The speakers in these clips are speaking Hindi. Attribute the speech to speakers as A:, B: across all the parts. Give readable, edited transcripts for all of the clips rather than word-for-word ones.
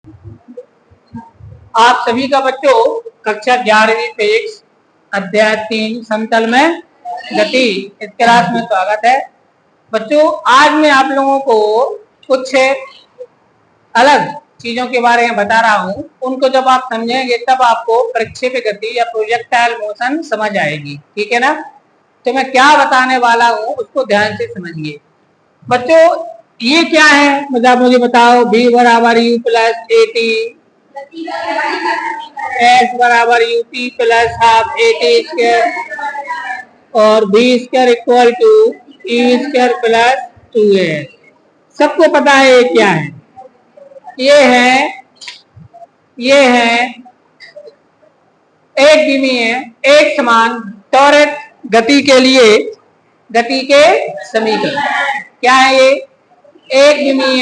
A: आप सभी का बच्चों कक्षा 11वीं फिजिक्स अध्याय 3 समतल में गति इस क्लास में स्वागत है। बच्चों आज मैं आप लोगों को कुछ अलग चीजों के बारे में बता रहा हूँ। उनको जब आप समझेंगे तब आपको प्रक्षेप्य गति या प्रोजेक्टाइल मोशन समझ आएगी। ठीक है ना। तो मैं क्या बताने वाला हूँ उसको ध्यान से समझिए। बच्चों ये क्या है मुझे बताओ। v बराबर u plus A T, S बराबर U T plus half A T square और B square equal to E square plus 2a। सबको पता है ये क्या है। ये है एक विमीय एक समान त्वरित गति के लिए गति के समीकरण। क्या है ये? एक विमीय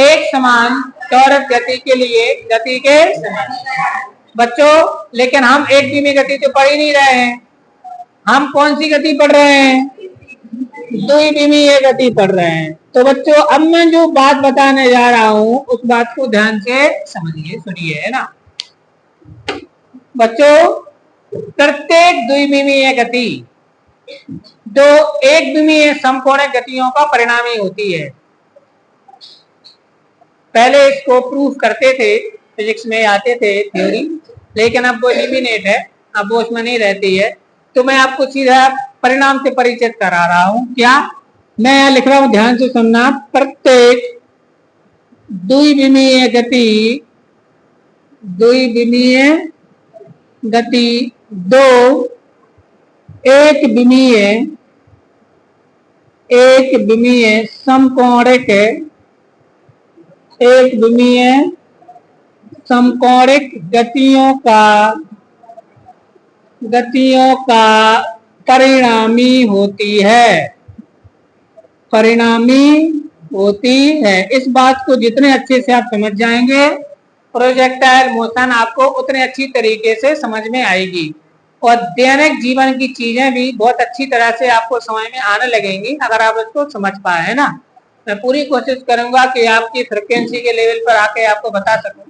A: एक समान त्वरित गति के लिए गति के समीकरण। बच्चों लेकिन हम एक विमीय गति तो पढ़ ही नहीं रहे हैं। हम कौन सी गति पढ़ रहे हैं? द्विविमीय गति पढ़ रहे हैं। तो बच्चों अब मैं जो बात बताने जा रहा हूं उस बात को ध्यान से समझिए, सुनिए, है ना। बच्चों प्रत्येक द्विविमीय गति दो एक विमीय समकोणिक गतियों का परिणामी होती है। पहले इसको प्रूफ करते थे, फिजिक्स में आते थे थ्योरी, लेकिन अब वो एलिमिनेट है, अब वो उसमें नहीं रहती है। तो मैं आपको सीधा परिणाम से परिचित करा रहा हूं। क्या? मैं यहां लिख रहा हूं, ध्यान से सुनना। प्रत्येक द्विविमीय गति दो एक विमीय समकोणिक गतियों का परिणामी होती है। इस बात को जितने अच्छे से आप समझ जाएंगे प्रोजेक्टाइल मोशन आपको उतने अच्छी तरीके से समझ में आएगी और दैनिक जीवन की चीजें भी बहुत अच्छी तरह से आपको समझ में आने लगेंगी अगर आप इसको समझ पाए, है ना। मैं पूरी कोशिश करूंगा कि आपकी फ्रिक्वेंसी के लेवल पर आके आपको बता सकूं।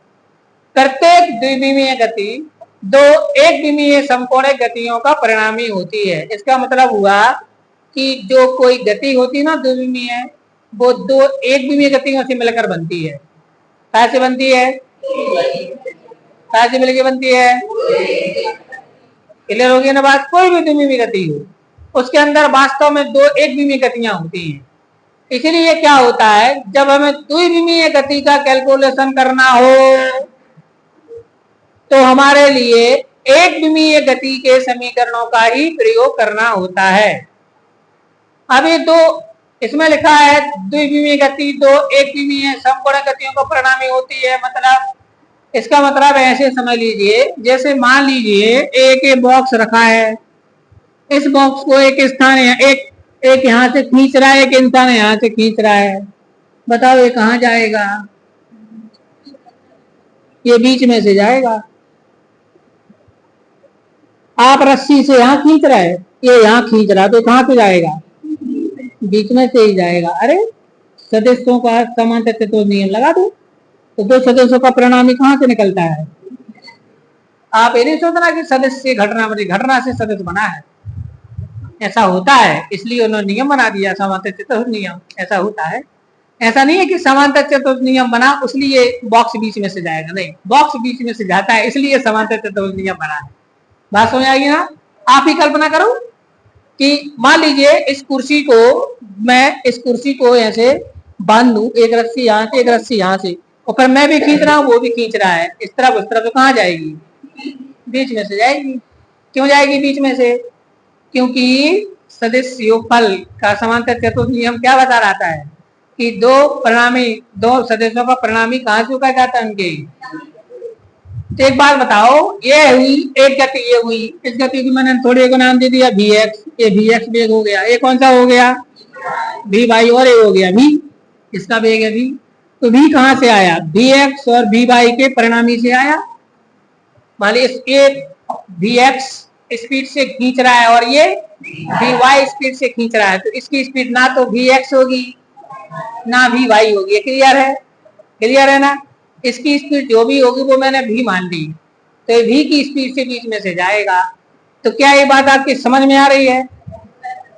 A: प्रत्येक द्विविमीय गति दो एक विमीय समकोणिक गतियों का परिणामी होती है। इसका मतलब हुआ कि जो कोई गति होती ना द्विविमीय, वो दो एक विमीय गतियों से मिलकर बनती है। कैसे बनती है? कैसे मिलकर बनती है? क्लियर हो गई ना बात। कोई भी द्विविमीय गति हो उसके अंदर वास्तव में दो एक विमीय गतियां होती हैं। इसलिए क्या होता है, जब हमें द्विविमीय गति का कैलकुलेशन करना हो तो हमारे लिए एक विमीय गति के समीकरणों का ही प्रयोग करना होता है। अभी दो इसमें लिखा है द्विविमीय गति दो एक विमीय समकोणिक गतियों को परिणामी होती है। मतलब इसका मतलब ऐसे समझ लीजिए, जैसे मान लीजिए एक बॉक्स रखा है, इस बॉक्स को एक स्थान एक यहां से खींच रहा है, एक इंसान यहां से खींच रहा है। बताओ ये कहां जाएगा? ये बीच में से जाएगा। आप रस्सी से यहां खींच रहे हैं, ये यहां खींच रहा, तो कहां पे जाएगा? बीच में से ही जाएगा। अरे सदस्यों का समान तत्व नियम लगा दो तो दो सदस्यों का परिणामी कहां से निकलता है? आप ये नहीं सोचना कि सदस्य घटना से सदस्य बना है। ऐसा होता है, इसलिए उन्होंने नियम बना दिया समांतर चतुर्भुज नियम। ऐसा होता है, ऐसा नहीं है कि समांतर चतुर्भुज नियम बना उसलिए बॉक्स बीच में से जाएगा। नहीं, बॉक्स बीच में से जाता है इसलिए समांतर चतुर्भुज नियम बना है। बात समझ आएगी ना। आप ही कल्पना करो कि मान लीजिए इस कुर्सी को ऐसे बांध लूं, एक रस्सी यहां से एक रस्सी यहां से, और फिर मैं भी खींच रहा हूं वो भी खींच रहा है, इस तरफ उस तरफ, तो कहां जाएगी? बीच में से जाएगी। क्यों जाएगी बीच में से? क्योंकि सदिश योगफल का समांतर चतुर्भुज नियम क्या बता रहा है कि दो सदस्यों का परिणामी कहां से होकर जाता है उनके। तो एक बात बताओ, ये हुई एक गति, ये हुई, इस गति की मैंने थोड़ी को नाम दे दिया vx, ये vx वेग हो गया। ये कौन सा हो गया? v वाई, और ये हो गया v, इसका वेग है v। तो v कहां से आया? vx और v वाई के परिणामी से आया। मान लीजिए vx स्पीड से खींच रहा है और ये vy स्पीड से खींच रहा है, तो इसकी स्पीड ना तो vx होगी ना vy होगी। क्लियर है? क्लियर है ना। इसकी स्पीड जो भी होगी वो मैंने v मान ली, तो ये v की स्पीड से बीच में से जाएगा। तो क्या ये बात आपकी समझ में आ रही है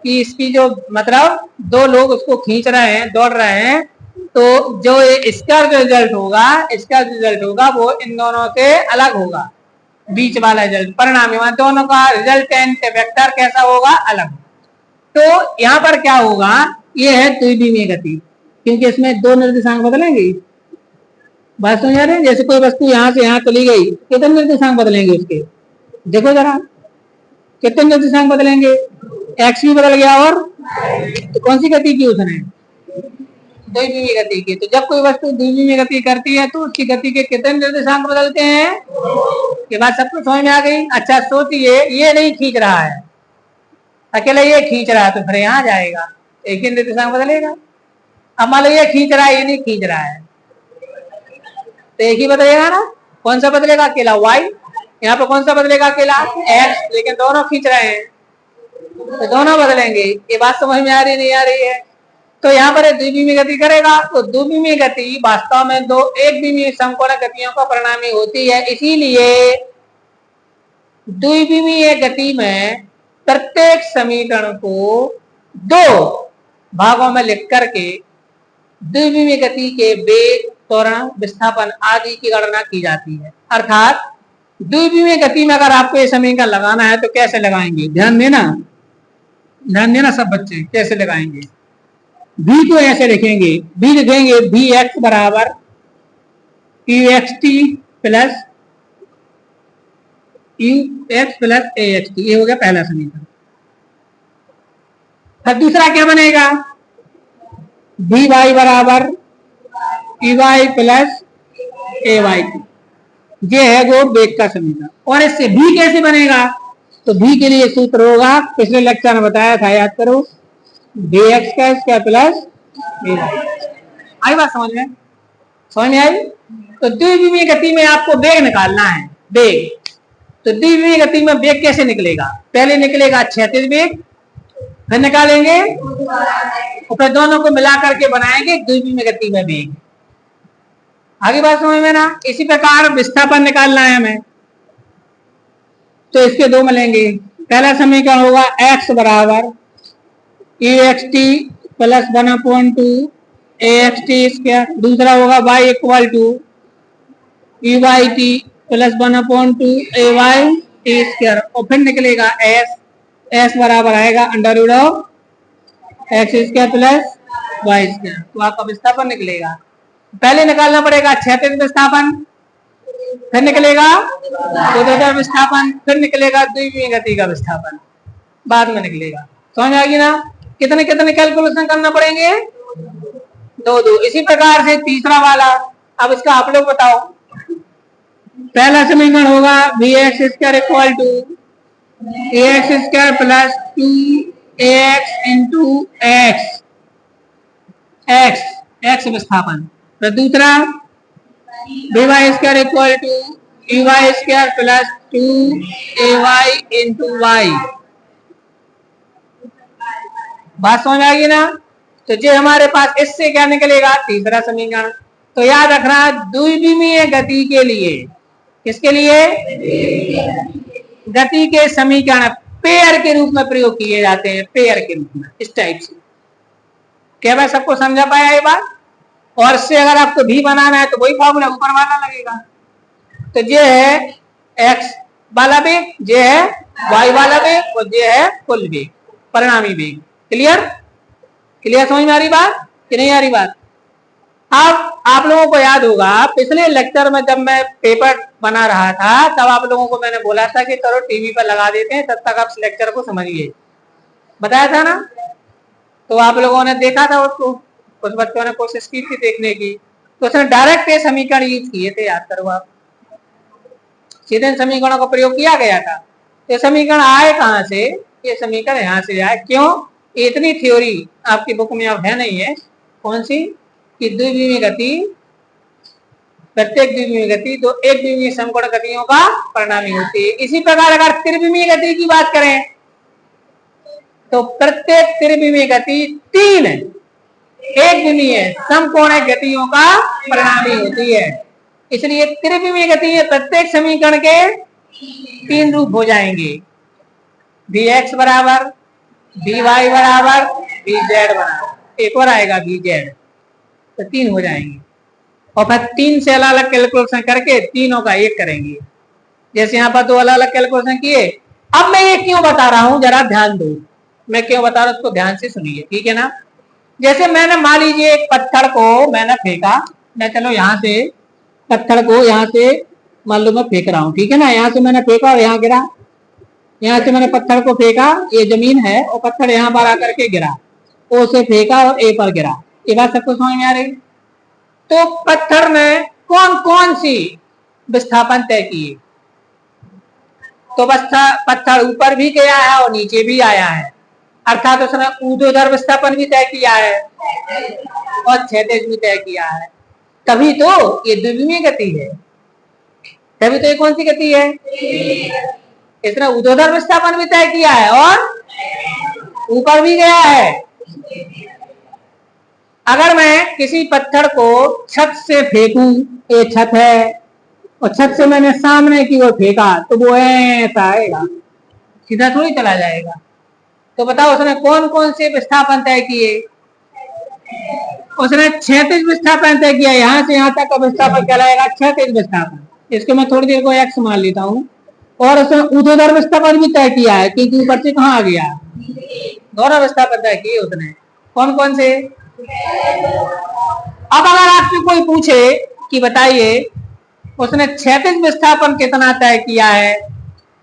A: कि इसकी जो मतलब दो लोग उसको खींच रहे हैं, दौड़ रहे हैं, तो जो इसका रिजल्ट होगा, इसका रिजल्ट होगा वो इन दोनों से अलग होगा, बीच वाला रिजल्ट परिणामी दोनों का रिजल्टेंट वेक्टर कैसा होगा, अलग। तो यहाँ पर क्या होगा, ये है द्विविमीय गति, क्योंकि इसमें दो निर्देशांक बदलेंगे। बात समझ आ रही है? जैसे कोई वस्तु यहाँ से यहाँ चली गई, कितने निर्देशांक बदलेंगे उसके, देखो जरा कितने निर्देशांक बदलेंगे, एक्स भी बदल गया और तो कौन सी गति की उसने, द्विविमीय गति की। तो जब कोई वस्तु द्विविमीय गति करती है तो उसकी गति के कितने निर्देशांक बदलते हैं, ये बात सबको समझ में आ गई। अच्छा सोचिए, ये नहीं खींच रहा है, अकेला ये खींच रहा है, तो फिर यहाँ जाएगा, एक ही निर्देशांक बदलेगा। अब मान लो ये खींच रहा है, ये नहीं खींच रहा है, तो एक ही बदलेगा ना, कौन सा बदलेगा, अकेला y, यहाँ पे कौन सा बदलेगा, अकेला x, लेकिन दोनों खींच रहे हैं तो दोनों बदलेंगे। ये बात समझ में आ रही नहीं आ रही है? तो यहाँ पर द्विविमीय गति करेगा, तो द्विविमीय गति वास्तव में दो एक विमीय समकोण गतियों का परिणामी होती है। इसीलिए द्विविमीय गति में प्रत्येक समीकरण को दो भागों में लिख करके द्विविमीय गति के वेग, त्वरण, विस्थापन आदि की गणना की जाती है। अर्थात द्विविमीय गति में अगर आपको ये समीकरण लगाना है तो कैसे लगाएंगे, ध्यान देना सब बच्चे, कैसे लगाएंगे। v को ऐसे लिखेंगे, v लिखेंगे vx बराबर uxt plus ux plus axt, ये हो गया पहला समीकरण। फिर दूसरा क्या बनेगा, vy बराबर uy प्लस ay, ये है वो वेग का समीकरण। और इससे v कैसे बनेगा, तो v के लिए सूत्र होगा, पिछले लेक्चर में बताया था, याद करो, bx का स्क्वायर प्लस आई बात समझ में आई। तो द्विविमीय गति में आपको वेग निकालना है, वेग। तो द्विविमीय गति में वेग कैसे निकलेगा, पहले निकलेगा क्षैतिज वेग, फिर निकालेंगे और फिर दोनों को मिला करके बनाएंगे द्विविमीय गति में वेग। आगे बात समझ में ना। इसी प्रकार विस्थापन निकालना है हमें, तो इसके दो मिलेंगे। पहला समीकरण होगा x बराबर uxt प्लस 1/2 axt स्क्वायर, दूसरा होगा y equal to uyt plus 1/2 ayt square, और फिर निकलेगा s बराबर आएगा under root of x square plus y square. तो आपका विस्थापन निकलेगा। पहले निकालना पड़ेगा क्षैतिज विस्थापन, फिर निकलेगा ऊर्ध्वाधर विस्थापन, फिर निकलेगा द्विविमीय गति का विस्थापन, बाद में निकलेगा। समझ आएगी ना। कितने कितने कैलकुलेशन करना पड़ेंगे, दो। इसी प्रकार से तीसरा वाला, अब इसका आप लोग बताओ। पहला समीकरण होगा vx square equal to ax square plus 2ax into x विस्थापन, फिर दूसरा vy square equal to uy square plus 2ay into y। बात समझ आएगी ना। तो जो हमारे पास इससे क्या निकलेगा, तीसरा समीकरण। तो याद रखना द्विविमीय गति के लिए, किसके लिए, गति के समीकरण पेयर के रूप में प्रयोग किए जाते हैं, पेयर के रूप में, इस टाइप से। क्या मैं सबको समझा पाया ये बात। और इससे अगर आपको भी बनाना है तो वही फॉर्मूला ऊपर वाला लगेगा। तो ये है x वाला वेग, ये है y वाला वेग, और ये है कुल वेग, परिणामी वेग। क्लियर समझ में आ रही बात कि नहीं आ रही बात। अब आप लोगों को याद होगा पिछले लेक्चर में जब मैं पेपर बना रहा था तब आप लोगों को मैंने बोला था कि चलो टीवी पर लगा देते हैं, तब तक आप लेक्चर को समझिए, बताया था ना। तो आप लोगों ने देखा था उसको, कुछ बच्चों ने कोशिश की थी देखने की, तो उसने डायरेक्ट ये समीकरण यूज किए थे, याद करो आप, सीधे समीकरणों का प्रयोग किया गया था। ये समीकरण आए कहाँ से, ये समीकरण यहाँ से आए। क्यों, इतनी थ्योरी आपकी बुक में अब है नहीं है, कौन सी, कि द्विविमीय गति, प्रत्येक द्विविमीय गति तो एक द्विविमीय समकोण गतियों का परिणामी होती है। इसी प्रकार अगर त्रिविमीय गति की बात करें तो प्रत्येक त्रिविमीय गति तीन एक विमीय समकोण गतियों का परिणामी होती है। इसलिए त्रिविमीय गति में प्रत्येक समीकरण के 3 रूप हो जाएंगे, Vx बराबर, Vy बराबर, Vz बराबर, एक और आएगा Vz, तो 3 हो जाएंगे। और फिर 3 से अलग अलग कैलकुलेशन करके तीनों का एक करेंगे। जैसे यहाँ पर 2 अलग अलग कैलकुलेशन किए। अब मैं ये क्यों बता रहा हूं, जरा ध्यान दो, मैं क्यों बता रहा हूं उसको ध्यान से सुनिए, ठीक है ना। जैसे मैंने मान लीजिए एक पत्थर को मैंने फेंका, मैं चलो यहाँ से पत्थर को यहाँ से मान लो मैं फेंक रहा हूँ, ठीक है ना। यहाँ से मैंने फेंका और यहाँ गिरा, यहाँ से मैंने पत्थर को फेंका, ये जमीन है और पत्थर यहाँ पर आकर के गिरा, ओ से फेंका और ए पर गिरा। ये बात सबको समझ में आ रही। तो पत्थर ने कौन कौन सी विस्थापन तय किए, तो पत्थर ऊपर भी गया है और नीचे भी आया है, अर्थात उसने ऊर्ध्वाधर विस्थापन भी तय किया है और क्षैतिज भी तय किया है। तभी तो ये द्विविमीय गति है। तभी तो ये कौन सी गति है, इसने ऊर्ध्वाधर विस्थापन भी तय किया है और ऊपर भी गया है। अगर मैं किसी पत्थर को छत से फेंकूं, ये छत है और छत से मैंने सामने की ओर फेंका, तो वो ऐसा आएगा, सीधा थोड़ी चला जाएगा। तो बताओ उसने कौन कौन से विस्थापन तय किए, उसने क्षैतिज विस्थापन तय किया। यहाँ से यहाँ तक का विस्थापन कहलाएगा क्षैतिज विस्थापन, इसको मैं थोड़ी देर को एक्स मान लेता हूँ। और उसने ऊर्ध्वाधर विस्थापन भी तय किया है, क्योंकि ऊपर से कहाँ आ गया, दोनों विस्थापन तय किए उसने। कौन कौन से। अब अगर आपसे कोई पूछे कि बताइए उसने क्षैतिज विस्थापन कितना तय किया है,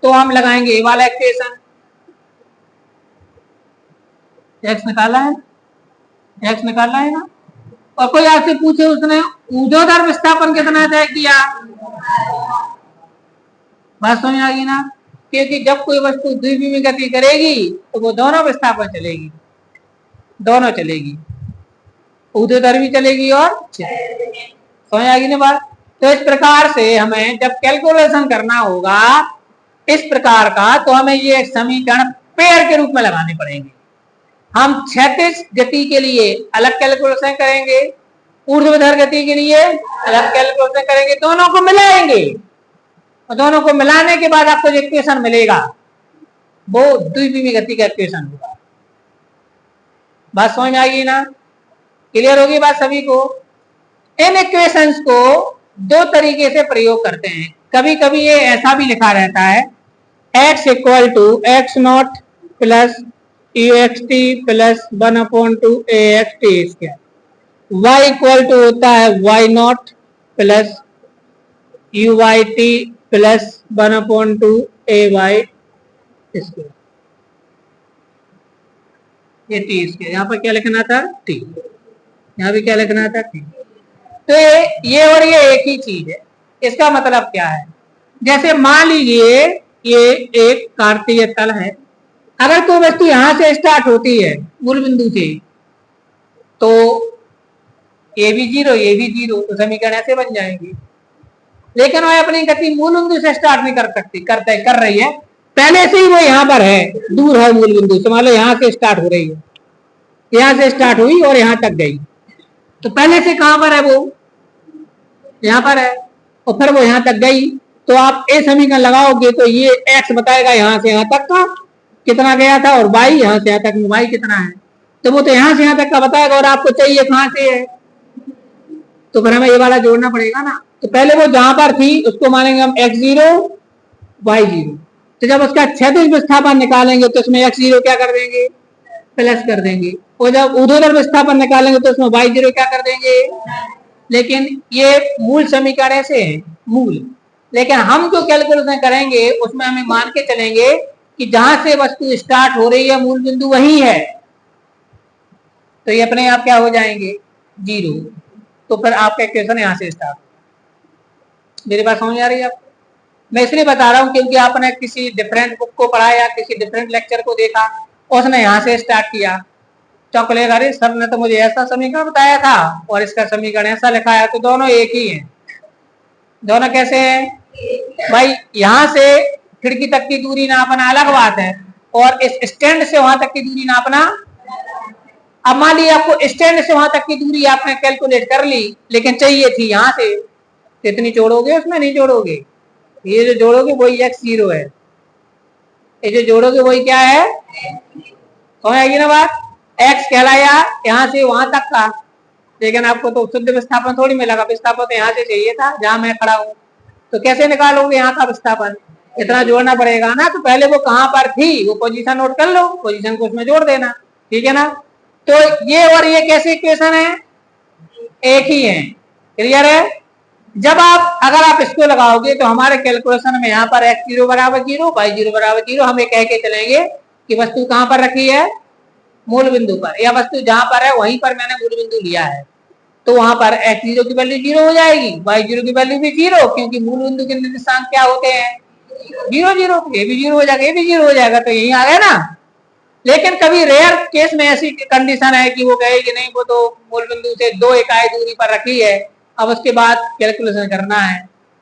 A: तो हम लगाएंगे ये वाला इक्वेशन, एक्स निकाला है, एक्स निकाला है ना। और कोई आपसे पूछे उसने ऊर्ध्वाधर विस्थापन कितना तय किया, बात समझ आ गई ना। क्योंकि जब कोई वस्तु द्विविमीय गति करेगी तो वो दोनों विस्थापन चलेगी, दोनों चलेगी, ऊर्ध्वाधर भी चलेगी और समझ आ गई ना बात। तो इस प्रकार से हमें जब कैलकुलेशन करना होगा इस प्रकार का, तो हमें ये समीकरण पेयर के रूप में लगाने पड़ेंगे। हम क्षैतिज गति के लिए अलग कैलकुलेशन करेंगे, ऊर्ध्वाधर गति के लिए अलग कैलकुलेशन करेंगे, दोनों को मिलाएंगे और दोनों को मिलाने के बाद आपको जो इक्वेशन मिलेगा वो द्विविमीय गति का इक्वेशन होगा। बात समझ में आ गई ना, क्लियर होगी बात सभी को। इन इक्वेशंस को 2 तरीके से प्रयोग करते हैं। कभी कभी ये ऐसा भी लिखा रहता है, x equal to X not plus uxt plus 1/2 axt square, y equal to होता है y not plus uyt plus 1/2 ay square. ये टी स्क्वायर, यहाँ पर क्या लिखना था टी, यहाँ भी क्या लिखना था टी। तो ये और ये एक ही चीज है। इसका मतलब क्या है, जैसे मान लीजिए ये एक कार्तीय तल है, अगर कोई वस्तु यहां से स्टार्ट होती है मूल बिंदु से, तो ये भी 0 ये भी 0, तो समीकरण ऐसे बन जाएंगे। लेकिन वह अपनी गति मूल बिंदु से स्टार्ट नहीं कर सकती, कर रही है, पहले से ही वो यहाँ पर है, दूर है मूल बिंदु से। मान लो यहाँ से स्टार्ट हो रही है, यहाँ से स्टार्ट हुई और यहाँ तक गई, तो पहले से कहां पर है, वो यहाँ पर है और फिर वो यहाँ तक गई। तो आप ए समीकरण लगाओगे तो ये x बताएगा यहाँ से यहाँ तक का कितना गया था, और y यहाँ से यहाँ तक में y कितना है, तो वो तो यहाँ से यहाँ तक का बताएगा। और आपको चाहिए कहां से है, तो फिर हमें ये वाला जोड़ना पड़ेगा ना। तो पहले वो जहां पर थी उसको मानेंगे हम x0 y0, तो जब उसका क्षैतिज विस्थापन निकालेंगे तो उसमें x0 क्या कर देंगे, प्लस कर देंगे, और जब ऊर्ध्वाधर विस्थापन निकालेंगे तो उसमें y0 क्या कर देंगे। लेकिन ये मूल समीकरण ऐसे है मूल, लेकिन हम जो कैलकुलेशन करेंगे उसमें हमें मान के चलेंगे कि जहां से वस्तु स्टार्ट हो रही है मूल बिंदु वही है, तो ये अपने आप क्या हो जाएंगे 0। तो फिर आपका इक्वेशन यहाँ से स्टार्ट। मेरी बात समझ आ रही है आपको। मैं इसलिए बता रहा हूँ क्योंकि आपने किसी डिफरेंट बुक को पढ़ा या किसी डिफरेंट लेक्चर को देखा, उसने यहाँ से स्टार्ट किया, चौकलेगा अरे सर ने तो मुझे ऐसा समीकरण बताया था और इसका समीकरण ऐसा लिखा है, तो दोनों एक ही है। दोनों कैसे हैं भाई, यहाँ से खिड़की तक की दूरी नापना अलग बात है और इस स्टैंड से वहां तक की दूरी नापना। अब मान लीजिए आपको स्टैंड से वहां तक की दूरी आपने कैलकुलेट कर ली, लेकिन चाहिए थी यहाँ से, तो इतनी जोड़ोगे, उसमें नहीं जोड़ोगे। ये जो जोड़ोगे वही x0 है, ये जो जोड़ोगे वही क्या है, समझ आएगी ना बात। x कहलाया यहाँ से वहां तक का, लेकिन आपको तो शुद्ध विस्थापन थोड़ी मिलेगा, विस्थापन तो यहाँ से चाहिए था जहां मैं खड़ा हूँ। तो कैसे निकालोगे यहाँ का विस्थापन, इतना जोड़ना पड़ेगा ना। तो पहले वो कहां पर थी वो पोजीशन नोट कर लो, पोजीशन को उसमें जोड़ देना, ठीक है ना। तो ये और ये कैसे इक्वेशन है, एक ही है, क्लियर है। जब आप अगर आप इसको लगाओगे तो हमारे कैलकुलेशन में यहाँ पर x0 बराबर 0, y0 बराबर 0, हम ये कह के चलेंगे कि वस्तु कहां पर रखी है, मूल बिंदु पर, या वस्तु जहां पर है वहीं पर मैंने मूल बिंदु लिया है। तो वहां पर x0 की वैल्यू 0 हो जाएगी, y0 की वैल्यू भी 0, क्योंकि मूल बिंदु के निर्देशांक क्या होते हैं, 0 0, ये भी 0 हो जाएगा, ये भी 0 हो जाएगा, तो यही आ गया ना। लेकिन कभी रेयर केस में ऐसी कंडीशन है कि वो कहे कि नहीं वो तो मूल बिंदु से 2 इकाई दूरी पर रखी है, अब उसके बाद कैलकुलेशन करना है,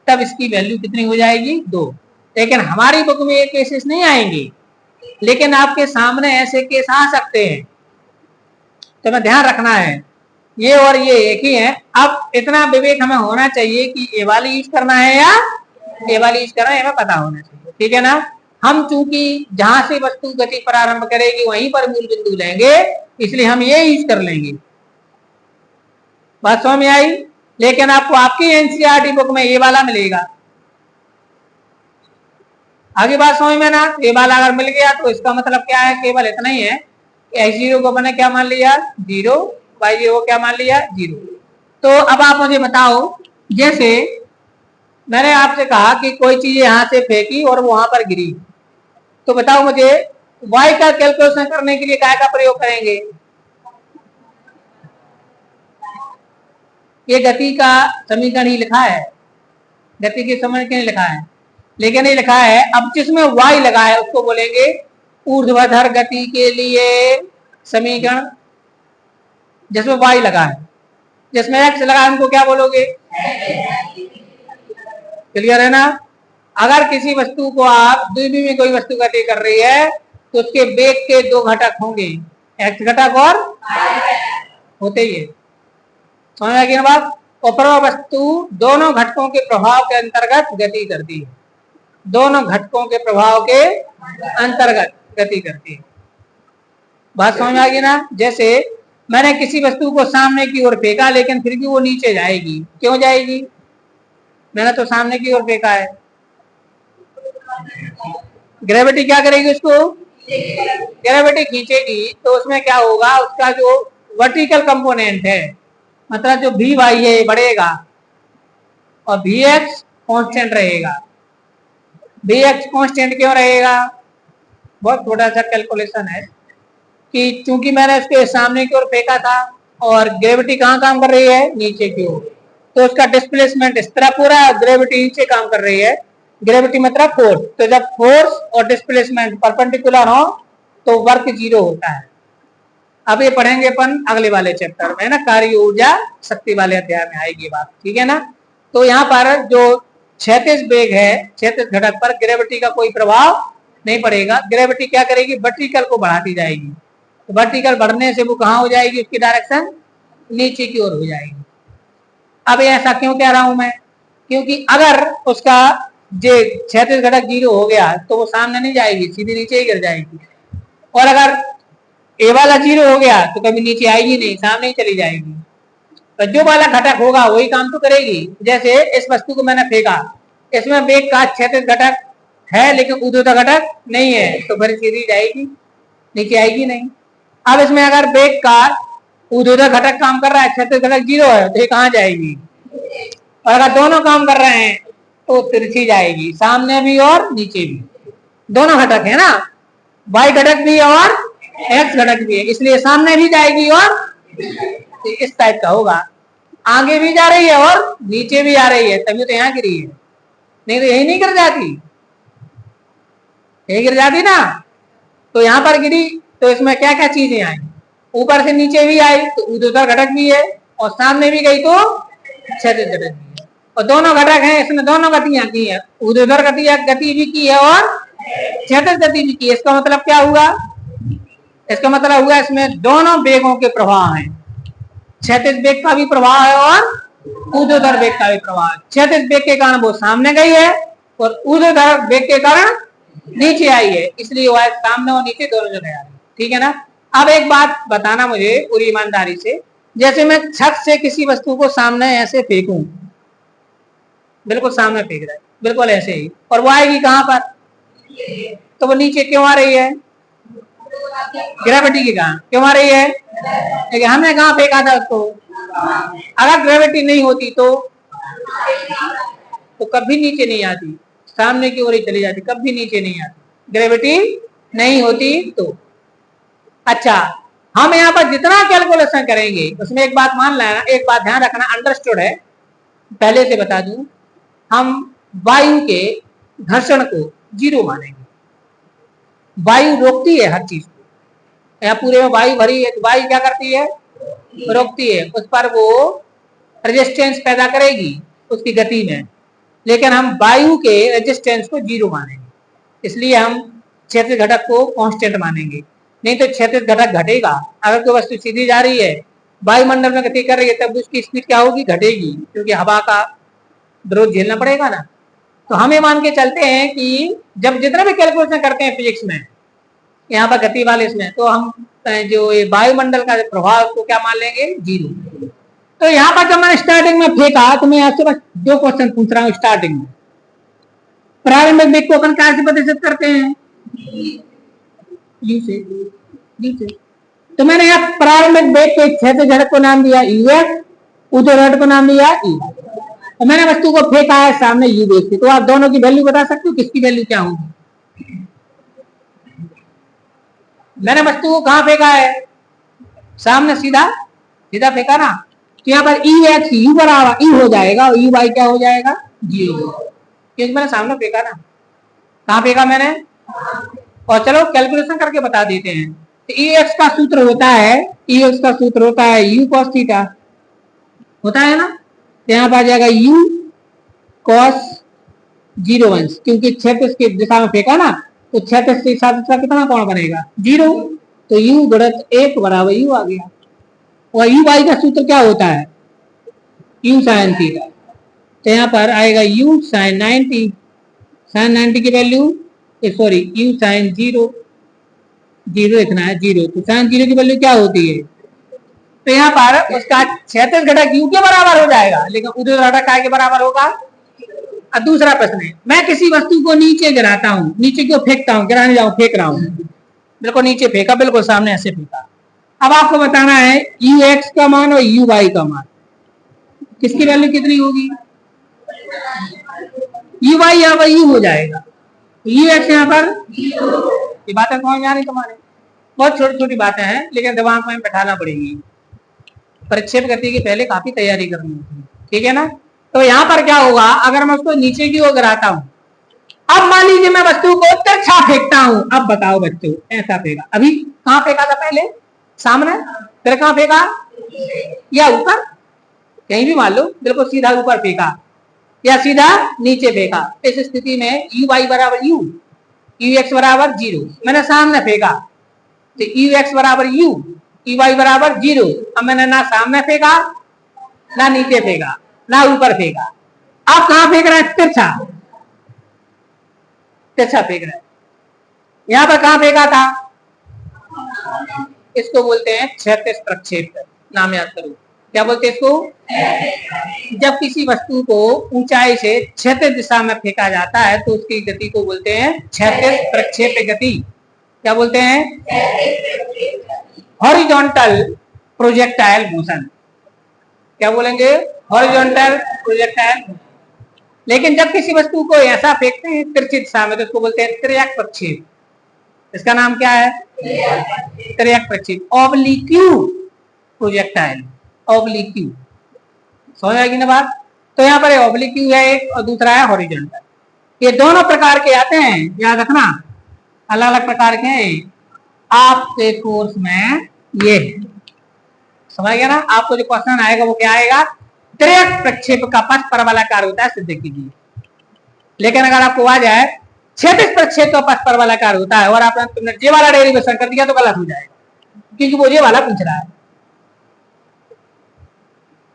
A: तब इसकी वैल्यू कितनी हो जाएगी, 2। लेकिन हमारी बुक में ये केसेस नहीं आएंगे, लेकिन आपके सामने ऐसे केस आ सकते हैं, तो मैं ध्यान रखना है, ये और ये एक ही है। अब इतना विवेक हमें होना चाहिए कि ये वाली यूज करना है या ये वाली यूज करना है, हमें पता होना चाहिए, ठीक है ना। हम चूंकि जहां से वस्तु गति प्रारंभ करेगी वहीं पर मूल बिंदु लेंगे, इसलिए हम ये यूज कर लेंगे, बात समझ में आई। लेकिन आपको आपकी एनसीईआरटी बुक में ये वाला मिलेगा, आगे बात समझ में ना। ये वाला अगर मिल गया तो इसका मतलब क्या है, केवल इतना ही है कि x0 को मैंने क्या मान लिया, 0, y0 को क्या मान लिया, 0। तो अब आप मुझे बताओ, जैसे मैंने आपसे कहा कि कोई चीज यहां से फेंकी और वो वहां पर गिरी, तो बताओ मुझे y का कैलकुलेशन करने के लिए काय का प्रयोग करेंगे। ये गति का समीकरण ही लिखा है, गति के समीकरण नहीं लिखा है, लेकिन ये लिखा है अब जिसमें y लगा है उसको बोलेंगे ऊर्ध्वाधर गति के लिए समीकरण, जिसमें y लगा है। जिसमें x लगा है उनको क्या बोलोगे, क्लियर है ना। अगर किसी वस्तु को आप द्विमीय में कोई वस्तु गति कर रही है तो उसके वेग के 2 घटक होंगे, x घटक और होते ही है, समझ आ गई ना बात। और वस्तु दोनों घटकों के प्रभाव के अंतर्गत गति करती है, दोनों घटकों के प्रभाव के अंतर्गत गति करती है, बात समझ में आ गई ना। जैसे मैंने किसी वस्तु को सामने की ओर फेंका लेकिन फिर भी वो नीचे जाएगी, क्यों जाएगी, मैंने तो सामने की ओर फेंका है, ग्रेविटी क्या करेगी उसको, ग्रेविटी खींचेगी, तो उसमें क्या होगा, उसका जो वर्टिकल कंपोनेंट है, मतलब जो भी वाई है बढ़ेगा और भी एक्स कॉन्स्टेंट रहेगा। भी एक्स कॉन्स्टेंट क्यों रहेगा, बहुत थोड़ा सा कैलकुलेशन है कि चूंकि मैंने उसके सामने की ओर फेंका था और ग्रेविटी कहाँ काम कर रही है, नीचे की ओर, तो उसका डिस्प्लेसमेंट इस तरह पूरा, ग्रेविटी नीचे काम कर रही है, ग्रेविटी मतलब फोर्स। तो जब फोर्स और डिस्प्लेसमेंट परपेंडिकुलर हो तो वर्क 0 होता है। अब ये पढ़ेंगे अपन अगले वाले चैप्टर में ना, कार्य ऊर्जा शक्ति वाले अध्याय में आएगी बात, ठीक है ना। तो यहाँ पर जो क्षैतिज वेग है, क्षैतिज घटक पर ग्रेविटी का कोई प्रभाव नहीं पड़ेगा। ग्रेविटी क्या करेगी, वर्टिकल को बढ़ाती जाएगी, तो वर्टिकल बढ़ने से वो कहाँ हो जाएगी, उसकी डायरेक्शन नीचे की ओर हो जाएगी। अब ऐसा क्यों कह रहा हूं मैं, क्योंकि अगर उसका जो क्षैतिज घटक 0 हो गया तो वो सामने नहीं जाएगी, सीधी नीचे ही गिर जाएगी। और अगर ए वाला 0 हो गया तो कभी नीचे आएगी नहीं, सामने ही चली जाएगी। तो जो वाला घटक होगा वही काम तो करेगी। जैसे इस वस्तु को मैंने फेंका, इसमें वेग का क्षैतिज घटक है लेकिन ऊर्ध्वाधर घटक नहीं है, तो फिर सीधी जाएगी, नीचे आएगी नहीं। अब इसमें अगर वेग का ऊर्ध्वाधर घटक काम कर रहा है, क्षैतिज घटक 0 है, तो ये कहाँ जाएगी, और अगर दोनों काम कर रहे हैं तो तिरछी जाएगी, सामने भी और नीचे भी, दोनों घटक है ना, y घटक भी और x घटक भी है, इसलिए सामने भी जाएगी और इस टाइप का होगा, आगे भी जा रही है और नीचे भी आ रही है, तभी तो यहाँ गिरी है, नहीं तो यही नहीं गिर जाती, यही गिर जाती ना। तो यहाँ पर गिरी तो इसमें क्या क्या चीजें आई, ऊपर से नीचे भी आई तो ऊर्ध्वाधर घटक भी है, और सामने भी गई तो क्षैतिज घटक भी है, और दोनों घटक हैं, इसमें दोनों गतियां की है, ऊर्ध्वाधर गति भी की है और क्षैतिज गति भी की है। इसका मतलब क्या हुआ, इसका मतलब हुआ इसमें दोनों वेगों के प्रभाव हैं, क्षैतिज वेग का भी प्रभाव है और ऊर्ध्वाधर वेग का भी प्रभाव। क्षैतिज वेग के कारण वो सामने गई है और ऊर्ध्वाधर वेग के कारण नीचे आई है, इसलिए वह सामने और नीचे दोनों जगह आ रही है। ठीक है ना। अब एक बात बताना मुझे पूरी ईमानदारी से, जैसे मैं छत से किसी वस्तु को सामने ऐसे फेंकूं, बिल्कुल सामने फेंक रहा है, बिल्कुल ऐसे ही, और वो आएगी कहां पर, तो वो नीचे क्यों आ रही है, ग्रेविटी के कारण क्यों आ रही है, लेकिन हमने कहां फेंका था उसको, अगर ग्रेविटी नहीं होती तो कभी नीचे नहीं आती, सामने की ओर ही चली जाती, कभी नीचे नहीं आती, ग्रेविटी नहीं होती तो। अच्छा, हम यहाँ पर जितना कैलकुलेशन करेंगे उसमें एक बात मान लेना, एक बात ध्यान रखना, अंडरस्टूड है, पहले से बता दूं, हम वायु के घर्षण को जीरो मानेंगे। वायु रोकती है हर चीज को, यहाँ पूरे में वायु भरी है तो वायु क्या करती है, रोकती है, उस पर वो रेजिस्टेंस पैदा करेगी उसकी गति में, लेकिन हम वायु के रेजिस्टेंस को जीरो मानेंगे, इसलिए हम क्षैतिज घटक को कांस्टेंट मानेंगे। नहीं तो क्षैतिज घटक घटेगा, अगर कोई वस्तु सीधी जा रही है, वायुमंडल में गति कर रही है, तब उसकी स्पीड क्या होगी, घटेगी, क्योंकि हवा का विरोध झेलना पड़ेगा ना। तो हम ये मान के चलते हैं कि जब जितना भी कैलकुलेशन करते हैं फिजिक्स में, यहाँ पर गति वाले इसमें, तो हम जो ये वायुमंडल का प्रभाव को क्या मान लेंगे, जीरो। तो यहाँ पर जब मैंने स्टार्टिंग में फेंका, तो मैं आपसे बस दो क्वेश्चन पूछ रहा हूँ स्टार्टिंग में। प्रारंभिक वेग को अपन क्या से प्रतिशत करते हैं, यू से। तो मैंने यहाँ प्रारंभिक वेग के क्षैतिज घटक को नाम दिया यूएफ, ऊर्ध्वाधर घटक को नाम दिया ई। तो मैंने वस्तु को फेंका है सामने यू वेग से, तो आप दोनों की वैल्यू बता सकते हो, किसकी वैल्यू क्या होगी। मैंने वस्तु को कहां फेंका है, सामने, सीधा सीधा फेंका ना, तो यहाँ पर ई एक्स यू बराबर ई हो जाएगा और यू वाई क्या हो जाएगा, जीरो, क्योंकि मैंने सामने फेंका ना। कहां फेंका मैंने, और चलो कैलकुलेशन करके बता देते हैं। तो ई एक्स का सूत्र होता है, ई एक्स का सूत्र होता है यू कॉस थीटा, होता है ना। तो यहाँ पर आ जाएगा यू कॉस 0 क्योंकि क्षैतिज की दिशा में फेंका ना, तो क्षैतिज के साथ इसका कितना कोण बनेगा, जीरो, तो यू गुणित 1 बराबर यू आ गया। और यू वाई का सूत्र क्या होता है, यू साइन थीटा, तो यहाँ पर आएगा यू साइन 90, साइन 90 की वैल्यू, सॉरी यू साइन 0 लिखना है, 0, तो साइन 0 की वैल्यू क्या होती है, तो यहाँ पर उसका क्षैतिज घटक यू के बराबर हो जाएगा, लेकिन ऊर्ध्वाधर घटक काय के बराबर होगा। अब दूसरा प्रश्न है, मैं किसी वस्तु को नीचे गिराता हूँ, नीचे क्यों फेंकता हूँ, गिराने जाऊँ, फेंक रहा हूँ, बिल्कुल नीचे फेंका, बिल्कुल सामने ऐसे फेंका। अब आपको बताना है यू एक्स का मान और यू वाई का मान, किसकी वैल्यू कितनी होगी, यू वाई यहाँ पर यू हो जाएगा, यू एक्स यहाँ पर, ये बातें समझ में आ रही तुम्हारे, बहुत छोटी छोटी बातें हैं, लेकिन दिमाग में बैठाना पड़ेगी, परिक्षेप गति की पहले काफी तैयारी करनी होती है, ठीक है ना। तो यहाँ पर क्या होगा, अगर मैं उसको नीचे की ओर गिराता हूँ, अब मान लीजिए मैं वस्तु को तिरछा फेंकता हूँ, अब बताओ बच्चों, ऐसा फेंका, अभी कहाँ फेंका था पहले, सामने, फिर कहाँ फेंका, या ऊपर, कहीं भी मान लो, बिल्कुल सीधा ऊपर फेंका या सीधा नीचे फेंका, इस स्थिति में यू वाई बराबर यू, यू एक्स बराबर 0, मैंने सामने फेंका, तो यू एक्स बराबर यू, यू वाई बराबर 0। अब मैंने ना सामने फेंका, ना नीचे फेंका, ना ऊपर फेंका, अब कहां फेंक रहा है, तिरछा, तिरछा फेंक रहा है। यहां पर कहां फेंका था, इसको बोलते हैं क्षैतिज प्रक्षेप, नाम याद करो, क्या बोलते हैं इसको, जब किसी वस्तु को ऊंचाई से क्षैतिज दिशा में फेंका जाता है तो उसकी गति को बोलते हैं क्षैतिज प्रक्षेप गति, क्या बोलते हैं, हॉरिजॉन्टल प्रोजेक्टाइल मोशन, क्या बोलेंगे, हॉरिजॉन्टल प्रोजेक्टाइल। लेकिन जब किसी वस्तु को ऐसा फेंकते हैं तिरछी दिशा में, तो उसको बोलते हैं त्रियक प्रक्षेप, इसका नाम क्या है, त्रियक प्रक्षेप, ऑब्लिक्यू प्रोजेक्टाइल, ऑब्लिक्यू, समझ आएगी ना बात। तो यहाँ पर ऑब्लिक्यू है एक, और दूसरा है हॉरिजॉन्टल, ये दोनों प्रकार के आते हैं, याद रखना, अलग अलग प्रकार के हैं, आपके कोर्स में ये समझ गया ना। आपको जो क्वेश्चन आएगा वो क्या आएगा, त्रियक प्रक्षेप का पथ परवलयाकार होता है, सिद्ध कीजिए। लेकिन अगर आपको आ जाए क्षैतिज प्रक्षेप का पथ परवलयाकार होता है और आपने तुमने जे वाला डेरिवेशन कर दिया तो गलत हो जाएगा, क्योंकि वो जे वाला पूछ रहा है।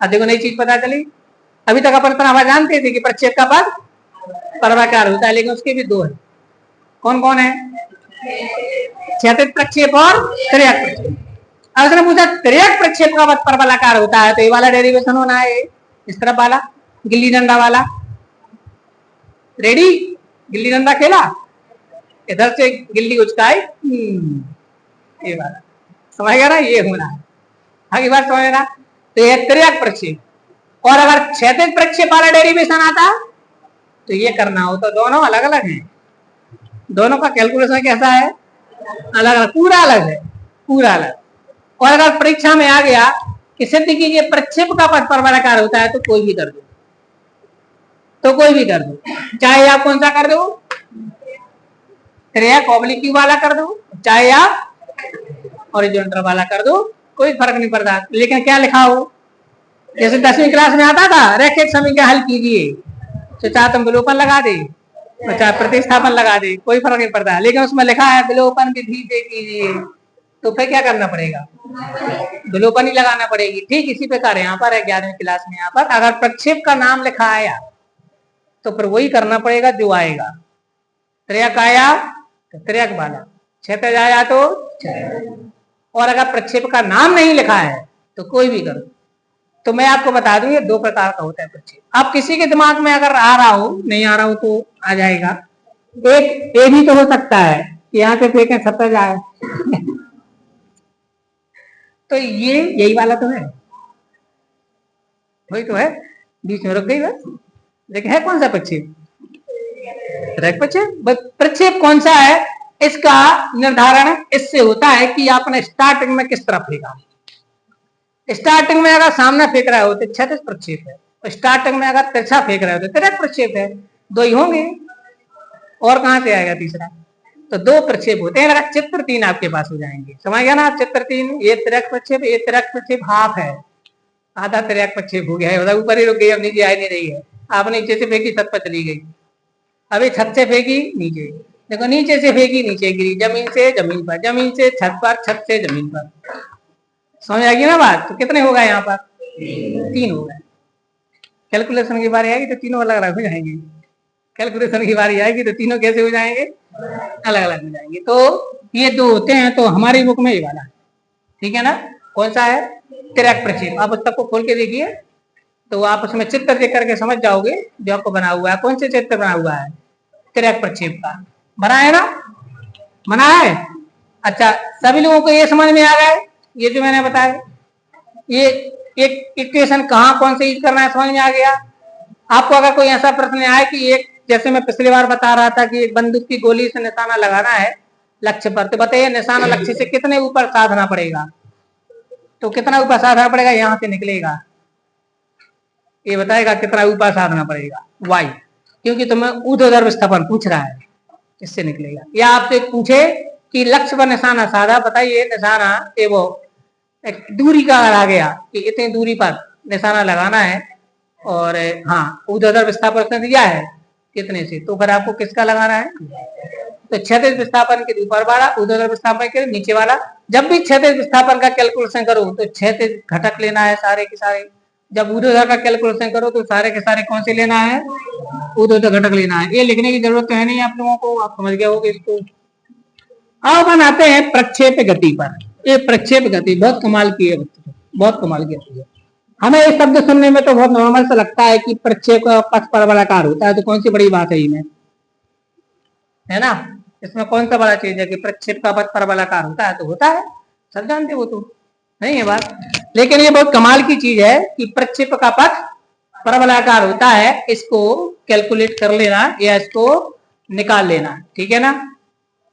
A: अब देखो नई चीज पता चली, अभी तक अपन इतना जानते थे कि प्रक्षेप का पथ परवलयाकार होता है, लेकिन उसके भी दो है। कौन कौन है? क्षैतिज प्रक्षेप और तिर्यक प्रक्षेप। अब उसने पूछा तिर्यक प्रक्षेप का पथ परवलयाकार होता है तो ये वाला डेरिवेशन होना है, इस तरफ वाला गिल्ली डंडा वाला। रेडी? गिल्ली डंडा खेला, इधर से गिल्ली उचकाई, ये वाला समझ गया ना, ये होना है। आगे बात समझ ना, तो ये तिर्यक प्रक्षेप। और अगर क्षैतिज प्रक्षेप वाला डेरिवेशन आता तो ये करना हो, तो दोनों अलग अलग हैं, दोनों का कैलकुलेशन कैसा है? अलग अलग, पूरा अलग है, पूरा अलग। और अगर परीक्षा में आ गया कि सिद्ध कीजिए प्रक्षेप का पथ परवलयाकार होता है, तो कोई भी कर दो, तो कोई भी कर दो, चाहे आप कौन सा कर दो, तिर्यक ऑब्लिक वाला कर दो, चाहे आप हॉरिजॉन्टल वाला कर दो, कोई फर्क नहीं पड़ता। लेकिन क्या लिखा हो, जैसे 10वीं क्लास में आता था रैखिक समीकरण हल कीजिए, तो चाहे तुम विलोपन लगा दे और चाहे प्रतिस्थापन लगा दे, कोई फर्क नहीं पड़ता। लेकिन उसमें लिखा है विलोपन विधि से कीजिए, तो फिर क्या करना पड़ेगा? विलोपन ही लगाना पड़ेगी। ठीक इसी प्रकार यहाँ पर 11वीं क्लास में यहाँ पर अगर प्रक्षेप का नाम लिखा आया तो फिर वही करना पड़ेगा जो आएगा। तिर्यक आया तो तिर्यक वाला, क्षैतिज आया तो क्षैतिज। और अगर प्रक्षेप का नाम नहीं लिखा है तो कोई भी करो। तो मैं आपको बता दूं ये दो प्रकार का होता है प्रक्षेप। अब किसी के दिमाग में अगर आ रहा हो, नहीं आ रहा हो तो आ जाएगा। एक ये भी तो हो सकता है यहाँ से फेंके छपे जाए तो ये यही वाला तो है, वही तो है, बीच में रुक गई बस। लेकिन है कौन सा प्रक्षेप? प्रक्षेप। प्रक्षेप कौन सा है इसका निर्धारण इससे होता है कि आपने स्टार्टिंग में किस तरफ फेंका। स्टार्टिंग में अगर सामने फेंक रहा हो तो क्षैतिज प्रक्षेप है, और स्टार्टिंग में अगर तिरछा फेंक रहा हो तो तिर्यक प्रक्षेप है। दो ही होंगे, और कहां से आएगा तीसरा? तो दो प्रक्षेप होते हैं। अगर चित्र 3 आपके पास हो जाएंगे, समझ गया ना आप? चित्र 3, ये तिर्यक प्रक्षेप, ये तिर्यक प्रक्षेप हाफ है, आधा तिर्यक प्रक्षेप हो गया है, ऊपर ही रुक गई, अब नीचे आ नहीं रही है। आपने नीचे से फेंकी छत पर चली गई, अभी छत से फेंकी नीचे, देखो नीचे से फेंकी नीचे गिरी, जमीन से जमीन पर, जमीन से छत पर, छत से जमीन पर। समझ आएगी ना बात? तो कितने हो गए यहाँ पर? 3 हो गए। कैलकुलेशन की बारी आएगी तो तीनों अलग अलग हो जाएंगे। कैलकुलेशन की बारी आएगी तो तीनों कैसे हो जाएंगे? अलग अलग हो जाएंगे। तो ये दो होते हैं, तो हमारी बुक में ये वाला है, ठीक है ना? कौन सा है? तिर्यक प्रक्षेप। आप उस तक को खोल के देखिए तो आप उसमें चित्र देख करके समझ जाओगे जो आपको बना हुआ है। कौन से चित्र बना हुआ है? तिर्यक प्रक्षेप का बना है ना? बना है। अच्छा, सभी लोगों को ये समझ में आ गया है? ये जो मैंने बताया, ये एक इक्वेशन कहाँ कौन से यूज करना है समझ में आ गया? आपको अगर कोई ऐसा प्रश्न आए कि एक, जैसे मैं पिछली बार बता रहा था कि एक बंदूक की गोली से निशाना लगाना है लक्ष्य पर, तो बताइए निशाना लक्ष्य से कितने ऊपर साधना पड़ेगा? तो कितना ऊपर साधना पड़ेगा? यहाँ से निकलेगा, ये बताएगा कितना ऊपर साधना पड़ेगा, वाई, क्योंकि तुम्हें ऊर्ध्वाधर विस्थापन पूछ रहा है, इससे निकलेगा। या आपसे पूछे कि लक्ष्य पर निशाना साधा, बताइए निशाना ये वो एक दूरी का आ गया कि इतनी दूरी पर निशाना लगाना है, और हाँ ऊर्ध्वाधर विस्थापन उसने दिया है कितने से, तो फिर आपको किसका लगाना है? तो क्षैतिज विस्थापन के ऊपर वाला, ऊर्ध्वाधर विस्थापन के नीचे वाला। जब भी क्षैतिज विस्थापन का कैलकुलेशन करो तो क्षैतिज घटक लेना है सारे के सारे। जब ऊर्ध्वाधर का कैलकुलेशन करो तो सारे के सारे कौन से लेना है? ऊर्ध्वाधर घटक लेना है। ये लिखने की जरूरत तो है नहीं आप लोगों को, आप समझ गए होंगे इसको। अब अपन आते हैं प्रक्षेप गति पर। ये प्रक्षेप गति बहुत कमाल की है, बहुत कमाल की है। हमें ये शब्द सुनने में तो बहुत नॉर्मल सा लगता है कि प्रक्षेप का पथ परवलयाकार होता है, तो कौन सी बड़ी बात है इसमें, है ना? इसमें कौन सा बड़ा चीज है कि प्रक्षेप का पथ परवलयाकार होता है? तो होता है, सब जानते हो, तो नहीं है बात। लेकिन ये बहुत कमाल की चीज है कि प्रक्षेप का पथ परवलयाकार होता है, इसको कैलकुलेट कर लेना या इसको निकाल लेना, ठीक है ना?